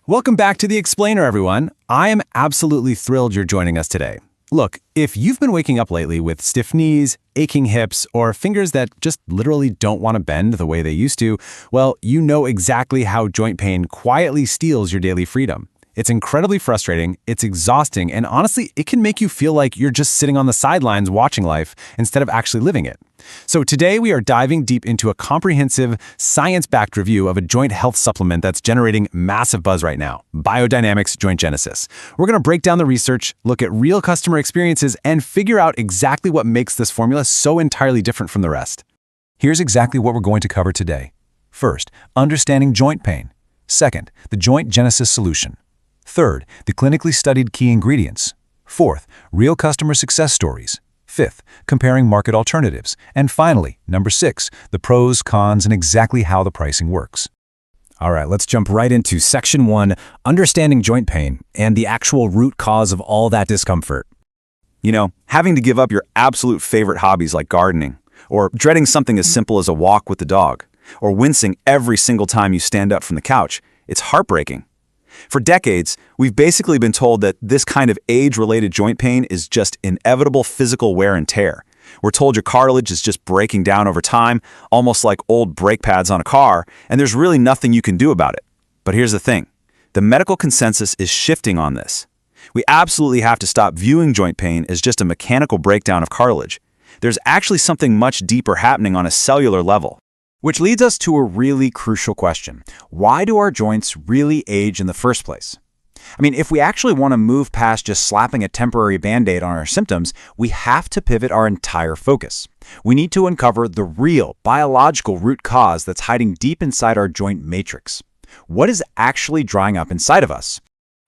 Welcome back to The Explainer, everyone. I am absolutely thrilled you're joining us today. Look, if you've been waking up lately with stiff knees, aching hips, or fingers that just literally don't want to bend the way they used to, well, you know exactly how joint pain quietly steals your daily freedom. It's incredibly frustrating, it's exhausting, and honestly, it can make you feel like you're just sitting on the sidelines watching life instead of actually living it. So today we are diving deep into a comprehensive, science-backed review of a joint health supplement that's generating massive buzz right now, BIODYNAMIX Joint Genesis. We're going to break down the research, look at real customer experiences, and figure out exactly what makes this formula so entirely different from the rest. Here's exactly what we're going to cover today. First, understanding joint pain. Second, the Joint Genesis solution. Third, the clinically studied key ingredients. Fourth, real customer success stories. Fifth, comparing market alternatives. And finally, number 6, the pros, cons, and exactly how the pricing works. All right, let's jump right into Section 1, understanding joint pain and the actual root cause of all that discomfort. You know, having to give up your absolute favorite hobbies like gardening, or dreading something as simple as a walk with the dog, or wincing every single time you stand up from the couch, it's heartbreaking. For decades, we've basically been told that this kind of age-related joint pain is just inevitable physical wear and tear. We're told your cartilage is just breaking down over time, almost like old brake pads on a car, and there's really nothing you can do about it. But here's the thing. The medical consensus is shifting on this. We absolutely have to stop viewing joint pain as just a mechanical breakdown of cartilage. There's actually something much deeper happening on a cellular level. Which leads us to a really crucial question. Why do our joints really age in the first place? I mean, if we actually want to move past just slapping a temporary Band-Aid on our symptoms, we have to pivot our entire focus. We need to uncover the real biological root cause that's hiding deep inside our joint matrix. What is actually drying up inside of us?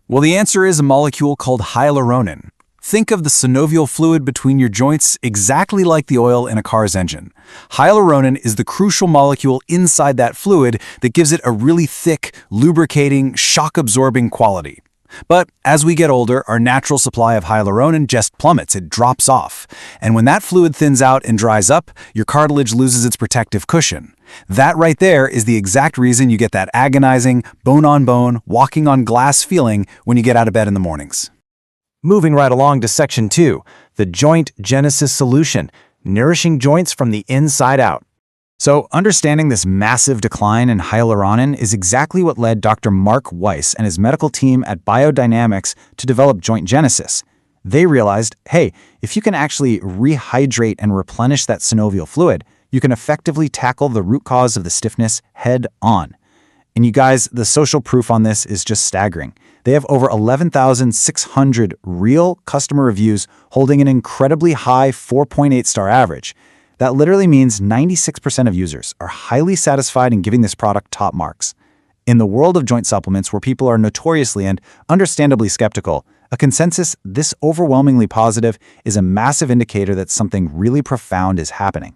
Well, the answer is a molecule called hyaluronin. Think of the synovial fluid between your joints exactly like the oil in a car's engine. Hyaluronin is the crucial molecule inside that fluid that gives it a really thick, lubricating, shock-absorbing quality. But as we get older, our natural supply of hyaluronin just plummets, it drops off. And when that fluid thins out and dries up, your cartilage loses its protective cushion. That right there is the exact reason you get that agonizing, bone-on-bone, walking on glass feeling when you get out of bed in the mornings. Moving right along to Section 2, the Joint Genesis solution, nourishing joints from the inside out. So, understanding this massive decline in hyaluronin is exactly what led Dr. Mark Weis and his medical team at BioDynamix to develop Joint Genesis. They realized, hey, if you can actually rehydrate and replenish that synovial fluid, you can effectively tackle the root cause of the stiffness head on. And you guys, the social proof on this is just staggering. They have over 11,600 real customer reviews holding an incredibly high 4.8-star average. That literally means 96% of users are highly satisfied in giving this product top marks. In the world of joint supplements where people are notoriously and understandably skeptical, a consensus this overwhelmingly positive is a massive indicator that something really profound is happening.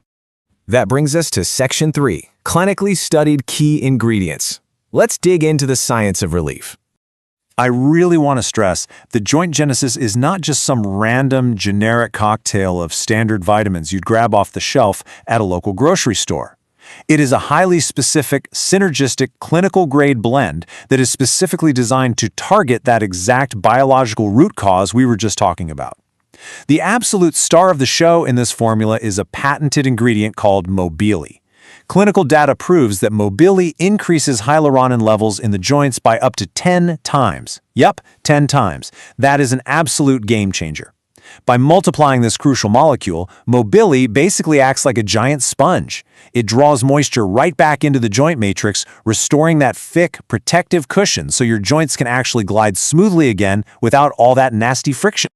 That brings us to Section 3, clinically studied key ingredients. Let's dig into the science of relief. I really want to stress that Joint Genesis is not just some random generic cocktail of standard vitamins you'd grab off the shelf at a local grocery store. It is a highly specific, synergistic, clinical-grade blend that is specifically designed to target that exact biological root cause we were just talking about. The absolute star of the show in this formula is a patented ingredient called Mobili. Clinical data proves that Mobili increases hyaluronin levels in the joints by up to 10 times. Yep, 10 times. That is an absolute game changer. By multiplying this crucial molecule, Mobili basically acts like a giant sponge. It draws moisture right back into the joint matrix, restoring that thick, protective cushion so your joints can actually glide smoothly again without all that nasty friction.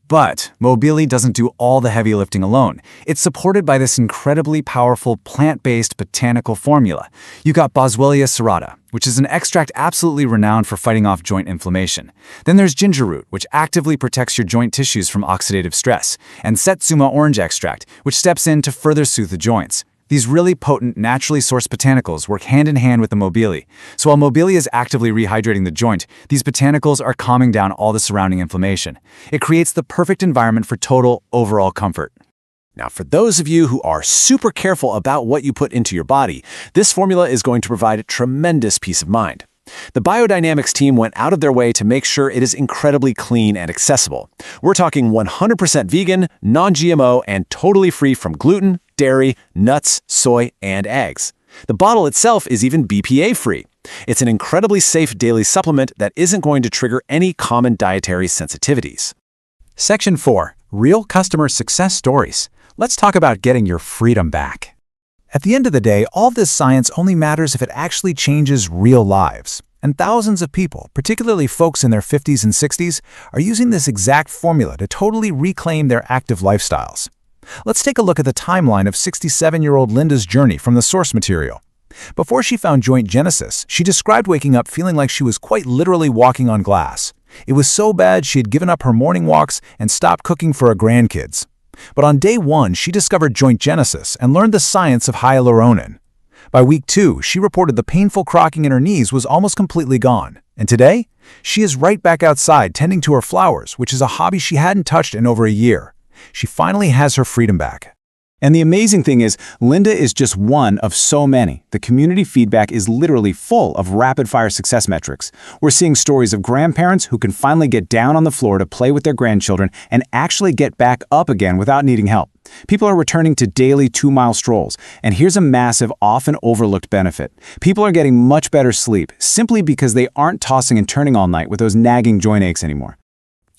But Mobili doesn't do all the heavy lifting alone. It's supported by this incredibly powerful plant-based botanical formula. You got Boswellia serrata, which is an extract absolutely renowned for fighting off joint inflammation. Then there's ginger root, which actively protects your joint tissues from oxidative stress, and Satsuma orange extract, which steps in to further soothe the joints. These really potent, naturally sourced botanicals work hand in hand with the Mobili. So while Mobili is actively rehydrating the joint, these botanicals are calming down all the surrounding inflammation. It creates the perfect environment for total, overall comfort. Now, for those of you who are super careful about what you put into your body, this formula is going to provide tremendous peace of mind. The BioDynamics team went out of their way to make sure it is incredibly clean and accessible. We're talking 100% vegan, non-GMO, and totally free from gluten, dairy, nuts, soy, and eggs. The bottle itself is even BPA-free. It's an incredibly safe daily supplement that isn't going to trigger any common dietary sensitivities. Section 4. Real customer success stories. Let's talk about getting your freedom back. At the end of the day, all this science only matters if it actually changes real lives. And thousands of people, particularly folks in their 50s and 60s, are using this exact formula to totally reclaim their active lifestyles. Let's take a look at the timeline of 67-year-old Linda's journey from the source material. Before she found Joint Genesis, she described waking up feeling like she was quite literally walking on glass. It was so bad she had given up her morning walks and stopped cooking for her grandkids. But on day 1, she discovered Joint Genesis and learned the science of hyaluronic. By week 2, she reported the painful crocking in her knees was almost completely gone. And today, she is right back outside tending to her flowers, which is a hobby she hadn't touched in over a year. She finally has her freedom back. And the amazing thing is, Linda is just one of so many. The community feedback is literally full of rapid-fire success metrics. We're seeing stories of grandparents who can finally get down on the floor to play with their grandchildren and actually get back up again without needing help. People are returning to daily 2-mile strolls. And here's a massive, often overlooked benefit. People are getting much better sleep simply because they aren't tossing and turning all night with those nagging joint aches anymore.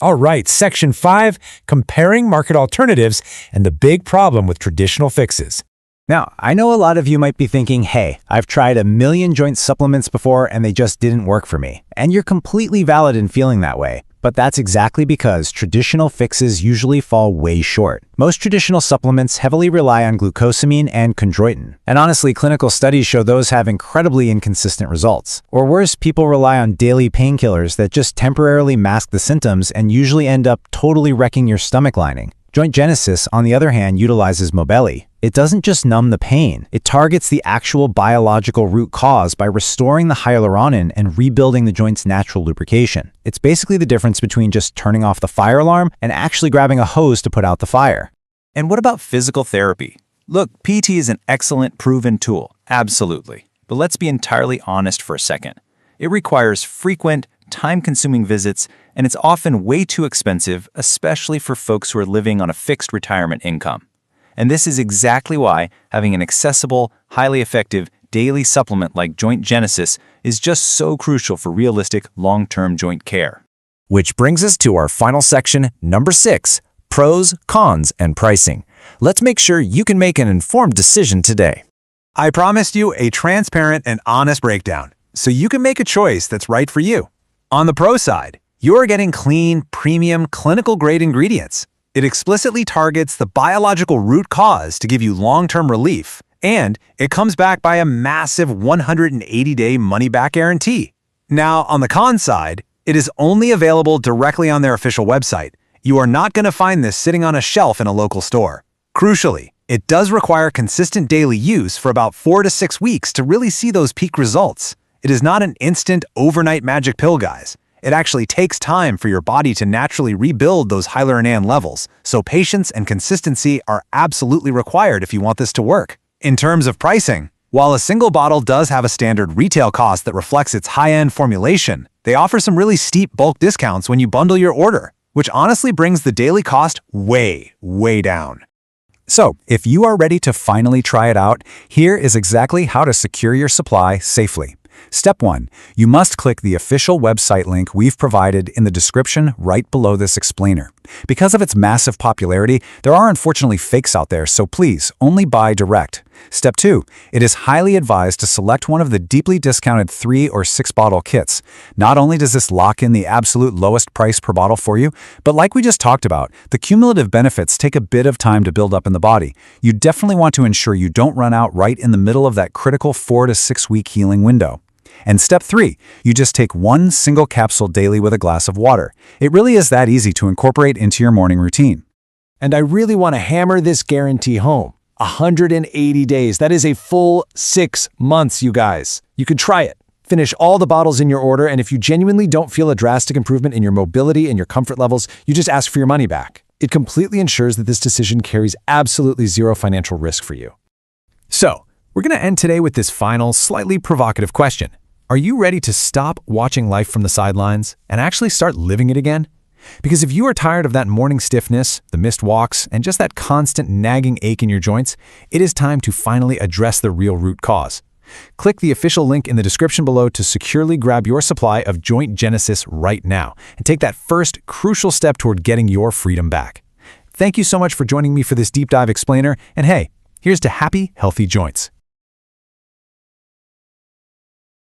All right, Section 5, comparing market alternatives and the big problem with traditional fixes. Now, I know a lot of you might be thinking, hey, I've tried a million joint supplements before and they just didn't work for me. And you're completely valid in feeling that way. But that's exactly because traditional fixes usually fall way short. Most traditional supplements heavily rely on glucosamine and chondroitin. And honestly, clinical studies show those have incredibly inconsistent results. Or worse, people rely on daily painkillers that just temporarily mask the symptoms and usually end up totally wrecking your stomach lining. Joint Genesis, on the other hand, utilizes Mobelli. It doesn't just numb the pain, it targets the actual biological root cause by restoring the hyaluronic and rebuilding the joint's natural lubrication. It's basically the difference between just turning off the fire alarm and actually grabbing a hose to put out the fire. And what about physical therapy? Look, PT is an excellent, proven tool, absolutely. But let's be entirely honest for a second. It requires frequent, time-consuming visits, and it's often way too expensive, especially for folks who are living on a fixed retirement income. And this is exactly why having an accessible, highly effective, daily supplement like Joint Genesis is just so crucial for realistic, long-term joint care. Which brings us to our final section, number 6, pros, cons, and pricing. Let's make sure you can make an informed decision today. I promised you a transparent and honest breakdown, so you can make a choice that's right for you. On the pro side, you're getting clean, premium, clinical-grade ingredients. It explicitly targets the biological root cause to give you long-term relief, and it comes back by a massive 180-day money-back guarantee. Now, on the con side, it is only available directly on their official website. You are not going to find this sitting on a shelf in a local store. Crucially, it does require consistent daily use for about 4 to 6 weeks to really see those peak results. It is not an instant, overnight magic pill, guys. It actually takes time for your body to naturally rebuild those hyaluronic levels, so patience and consistency are absolutely required if you want this to work. In terms of pricing, while a single bottle does have a standard retail cost that reflects its high-end formulation, they offer some really steep bulk discounts when you bundle your order, which honestly brings the daily cost way, way down. So, if you are ready to finally try it out, here is exactly how to secure your supply safely. Step 1. You must click the official website link we've provided in the description right below this explainer. Because of its massive popularity, there are unfortunately fakes out there, so please, only buy direct. Step 2. It is highly advised to select one of the deeply discounted 3 or 6 bottle kits. Not only does this lock in the absolute lowest price per bottle for you, but like we just talked about, the cumulative benefits take a bit of time to build up in the body. You definitely want to ensure you don't run out right in the middle of that critical 4 to 6 week healing window. And step 3, you just take one single capsule daily with a glass of water. It really is that easy to incorporate into your morning routine. And I really want to hammer this guarantee home. 180 days. That is a full 6 months, you guys. You could try it. Finish all the bottles in your order, and if you genuinely don't feel a drastic improvement in your mobility and your comfort levels, you just ask for your money back. It completely ensures that this decision carries absolutely zero financial risk for you. So, we're going to end today with this final, slightly provocative question. Are you ready to stop watching life from the sidelines and actually start living it again? Because if you are tired of that morning stiffness, the missed walks, and just that constant nagging ache in your joints, it is time to finally address the real root cause. Click the official link in the description below to securely grab your supply of Joint Genesis right now and take that first crucial step toward getting your freedom back. Thank you so much for joining me for this deep dive explainer, and hey, here's to happy, healthy joints.